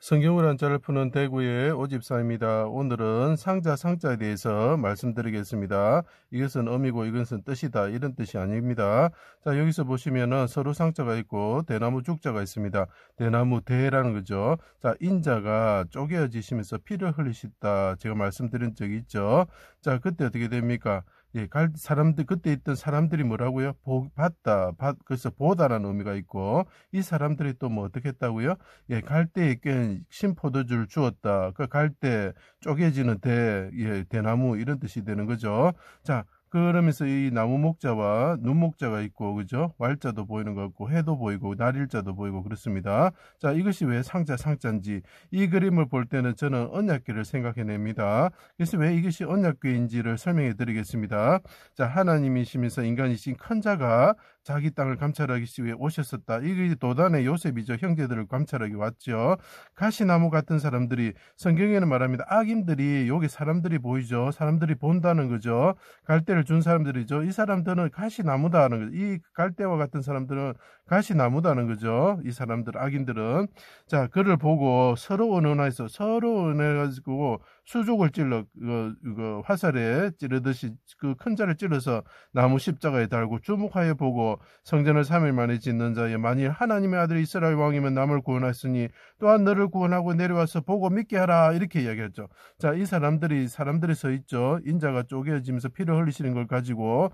성경을 한자를 푸는 대구의 오집사입니다. 오늘은 상자에 대해서 말씀드리겠습니다. 이것은 의미고 이것은 뜻이다, 이런 뜻이 아닙니다. 자, 여기서 보시면은 서로 상자가 있고 대나무 죽자가 있습니다. 대나무 대라는 거죠. 자, 인자가 쪼개어지시면서 피를 흘리셨다, 제가 말씀드린 적이 있죠. 자, 그때 어떻게 됩니까? 예, 그때 있던 사람들이 뭐라고요? 그래서 보다라는 의미가 있고, 이 사람들이 또 뭐 어떻게 했다고요? 예, 갈대에 깬 신포도주를 주었다. 그 갈대, 쪼개지는 대나무, 이런 뜻이 되는 거죠. 자, 그러면서 이 나무 목자와 눈 목자가 있고, 그죠? 왈자도 보이는 것 같고, 해도 보이고, 날일자도 보이고, 그렇습니다. 자, 이것이 왜 상자인지, 이 그림을 볼 때는 저는 언약궤를 생각해냅니다. 그래서 왜 이것이 언약궤인지를 설명해 드리겠습니다. 자, 하나님이시면서 인간이신 큰 자가 자기 땅을 감찰하기 위해 오셨었다. 이게 도단의 요셉이죠. 형제들을 감찰하기 왔죠. 가시나무 같은 사람들이, 성경에는 말합니다. 악인들이, 여기 사람들이 보이죠. 사람들이 본다는 거죠. 갈대를 준 사람들이죠. 이 사람들은 가시나무다는 거죠. 이 갈대와 같은 사람들은 가시나무다는 거죠. 이 사람들, 악인들은. 자, 그를 보고 서로 은원해가지고 수족을 찔러, 화살에 찌르듯이 그 큰 자를 찔러서 나무 십자가에 달고 주목하여 보고, 성전을 3일 만에 짓는 자여, 만일 하나님의 아들 이스라엘 왕이면 남을 구원하였으니 또한 너를 구원하고 내려와서 보고 믿게 하라, 이렇게 이야기했죠. 자, 이 사람들이 서 있죠. 인자가 쪼개어지면서 피를 흘리시는 걸 가지고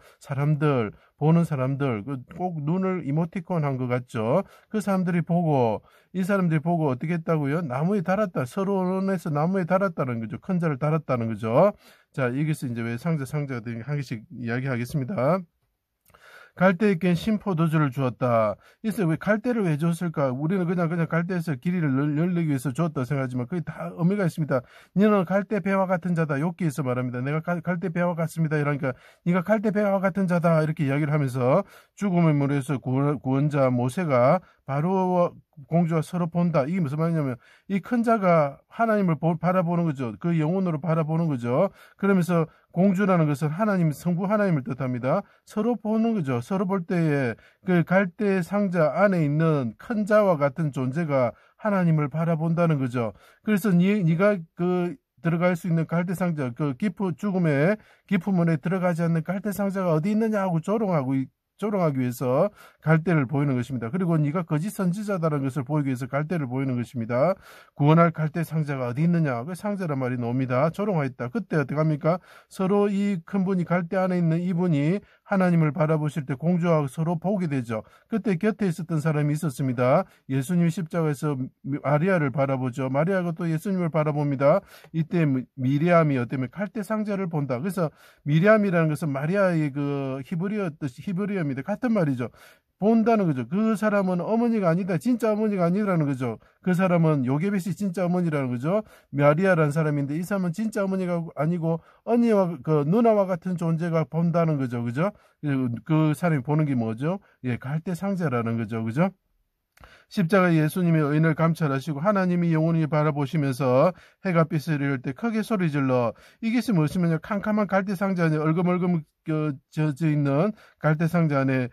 보는 사람들, 꼭 눈을 이모티콘 한 것 같죠. 그 사람들이 보고, 이 사람들이 보고 어떻게 했다고요? 나무에 달았다. 서론에서 나무에 달았다는 거죠. 큰 자를 달았다는 거죠. 자, 이것이 이제 왜 상자가 한 개씩 이야기하겠습니다. 갈대에 깬 신포도주를 주었다. 이래서 왜 갈대를 왜 줬을까? 우리는 그냥 갈대에서 길이를 열리기 위해서 줬다 생각하지만 그게 다 의미가 있습니다. 너는 갈대 배와 같은 자다. 욕기에서 말합니다. 내가 갈대 배와 같습니다. 이러니까 네가 갈대 배와 같은 자다, 이렇게 이야기를 하면서 죽음의 물에서 구원자 모세가 바로 공주와 서로 본다. 이게 무슨 말이냐면 이 큰 자가 하나님을 바라보는 거죠. 그 영혼으로 바라보는 거죠. 그러면서 공주라는 것은 성부 하나님을 뜻합니다. 서로 보는 거죠. 서로 볼 때에 그 갈대 상자 안에 있는 큰 자와 같은 존재가 하나님을 바라본다는 거죠. 그래서 네가 들어갈 수 있는 갈대 상자, 죽음의 깊은 문에 들어가지 않는 갈대 상자가 어디 있느냐 하고 조롱하기 위해서 갈대를 보이는 것입니다. 그리고 네가 거짓 선지자다라는 것을 보이기 위해서 갈대를 보이는 것입니다. 구원할 갈대 상자가 어디 있느냐, 그 상자란 말이 나옵니다. 조롱하였다. 그때 어떻게 합니까? 서로 이 큰 분이, 갈대 안에 있는 이분이 하나님을 바라보실 때 공주와 서로 보게 되죠. 그때 곁에 있었던 사람이 있었습니다. 예수님이 십자가에서 마리아를 바라보죠. 마리아가 또 예수님을 바라봅니다. 이때 미리암이 어때면 갈대 상자를 본다. 그래서 미리암이라는 것은 마리아의 히브리어입니다. 같은 말이죠. 본다는 거죠. 그 사람은 어머니가 아니다. 진짜 어머니가 아니라는 거죠. 그 사람은 요게벳이 진짜 어머니라는 거죠. 마리아라는 사람인데 이 사람은 진짜 어머니가 아니고 언니와 누나와 같은 존재가 본다는 거죠. 그죠? 그 사람이 보는 게 뭐죠? 예, 갈대 상자라는 거죠. 그죠? 십자가 예수님의 의인을 감찰하시고 하나님이 영원히 바라보시면서 해가 빛을 잃을 때 크게 소리질러, 이것이 무엇이면요, 캄캄한 갈대 상자 안에 얼금얼금 젖어 있는 갈대 상자 안에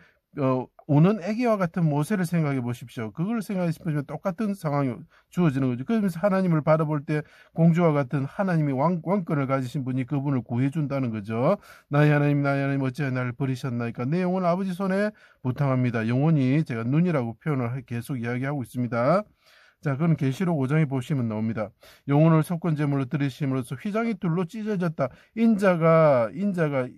우는 애기와 같은 모세를 생각해 보십시오. 그걸 생각해 보시면 똑같은 상황이 주어지는 거죠. 그러면서 하나님을 바라볼 때 공주와 같은 하나님이 왕권을 가지신 분이 그분을 구해준다는 거죠. 나의 하나님 어찌하여 나를 버리셨나이까. 내 영혼을 아버지 손에 부탁합니다. 영혼이, 제가 눈이라고 표현을 계속 이야기하고 있습니다. 자, 그건 계시록 5장에 보시면 나옵니다. 영혼을 속건제물로 드리심으로써 휘장이 둘로 찢어졌다. 인자가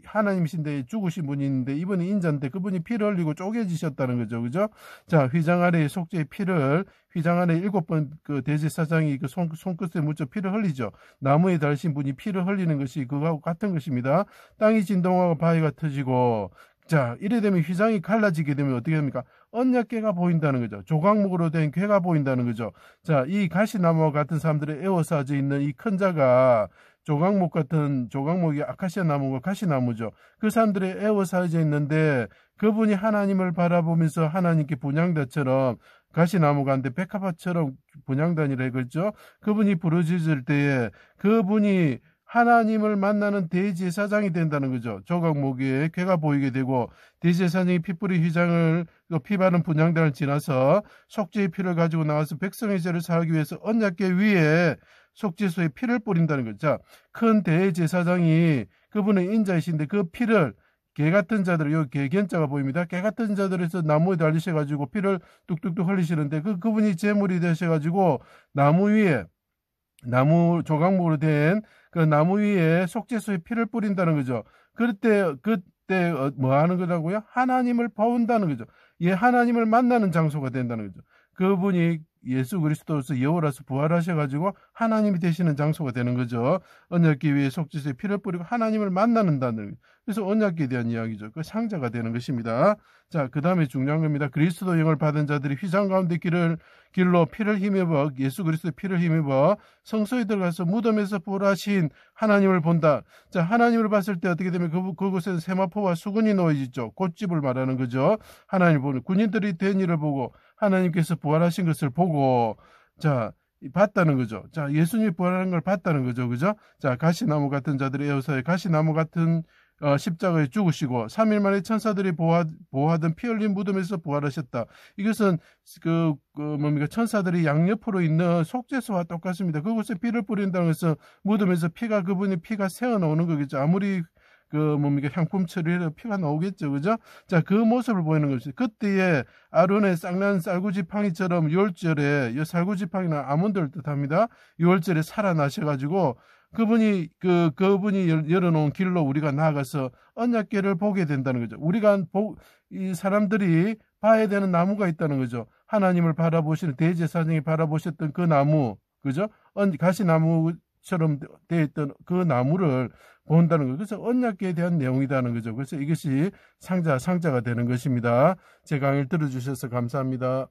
하나님이신데 죽으신 분이 있는데 이분이 인자인데 그분이 피를 흘리고 쪼개지셨다는 거죠. 그죠? 자, 휘장 아래의 속죄의 피를, 휘장 안에 7번 대제사장이 손끝에 묻혀 피를 흘리죠. 나무에 달신 분이 피를 흘리는 것이 그거하고 같은 것입니다. 땅이 진동하고 바위가 터지고, 자, 이래 되면 휘장이 갈라지게 되면 어떻게 됩니까? 언약궤가 보인다는 거죠. 조각목으로 된 궤가 보인다는 거죠. 자, 이 가시나무와 같은 사람들의 에워싸져 있는 이 큰 자가 조각목이 아카시아 나무가 가시나무죠. 그 사람들의 에워싸져 있는데 그분이 하나님을 바라보면서 하나님께 분향단처럼, 가시나무가 한데 백합화처럼 분향단이라 그랬죠. 그분이 부르짖을 때에 그분이 하나님을 만나는 대제사장이 된다는 거죠. 조각목에 괴가 보이게 되고 대제사장이 핏불이 휘장을 피 바른 분향단을 지나서 속죄의 피를 가지고 나와서 백성의 죄를 사하기 위해서 언약궤 위에 속죄소에 피를 뿌린다는 거죠. 자, 큰 대제사장이 그분의 인자이신데 그 피를 개 같은 자들, 요 개견자가 보입니다. 개 같은 자들에서 나무에 달리셔가지고 피를 뚝뚝뚝 흘리시는데 그분이 제물이 되셔가지고 나무 위에 나무 조각목으로 된 그 나무 위에 속죄소에 피를 뿌린다는 거죠. 그때 뭐 하는 거라고요? 하나님을 봐온다는 거죠. 예, 하나님을 만나는 장소가 된다는 거죠. 그분이 예수 그리스도로서 여호와로서 부활하셔가지고 하나님이 되시는 장소가 되는 거죠. 언약궤 위에 속죄소에 피를 뿌리고 하나님을 만나는다는 거죠. 그래서 언약궤에 대한 이야기죠. 그 상자가 되는 것입니다. 자, 그 다음에 중요한 겁니다. 그리스도 영을 받은 자들이 휘장 가운데 길로 피를 힘입어 예수 그리스도의 피를 힘입어 성소에 들어가서 무덤에서 부활하신 하나님을 본다. 자, 하나님을 봤을 때 어떻게 되면 그곳에는 세마포와 수군이 놓여있죠. 꽃집을 말하는 거죠. 하나님을 보는 군인들이 된 일을 보고 하나님께서 부활하신 것을 보고 자 봤다는 거죠. 자, 예수님이 부활하는 걸 봤다는 거죠. 그죠? 자, 가시나무 같은 자들의 에어서에 가시나무 같은 십자가에 죽으시고 3일 만에 천사들이 보호하던 피 흘린 무덤에서 부활하셨다. 이것은 천사들이 양옆으로 있는 속죄소와 똑같습니다. 그곳에 피를 뿌린다는 것은 무덤에서 그분의 피가 새어나오는 거겠죠. 아무리 향품 처리해도 피가 나오겠죠. 그죠? 자, 그 모습을 보이는 것이 그때에 아론의 쌍난 쌀구지팡이처럼 6월절에 이 쌀구지팡이는 아몬드를 뜻합니다. 6월절에 살아나셔가지고 그분이 열어놓은 길로 우리가 나아가서 언약궤를 보게 된다는 거죠. 이 사람들이 봐야 되는 나무가 있다는 거죠. 하나님을 바라보시는 대제사장이 바라보셨던 그 나무, 그죠? 가시나무처럼 되어 있던 그 나무를 본다는 거죠. 그래서 언약궤에 대한 내용이라는 거죠. 그래서 이것이 상자가 되는 것입니다. 제 강의를 들어주셔서 감사합니다.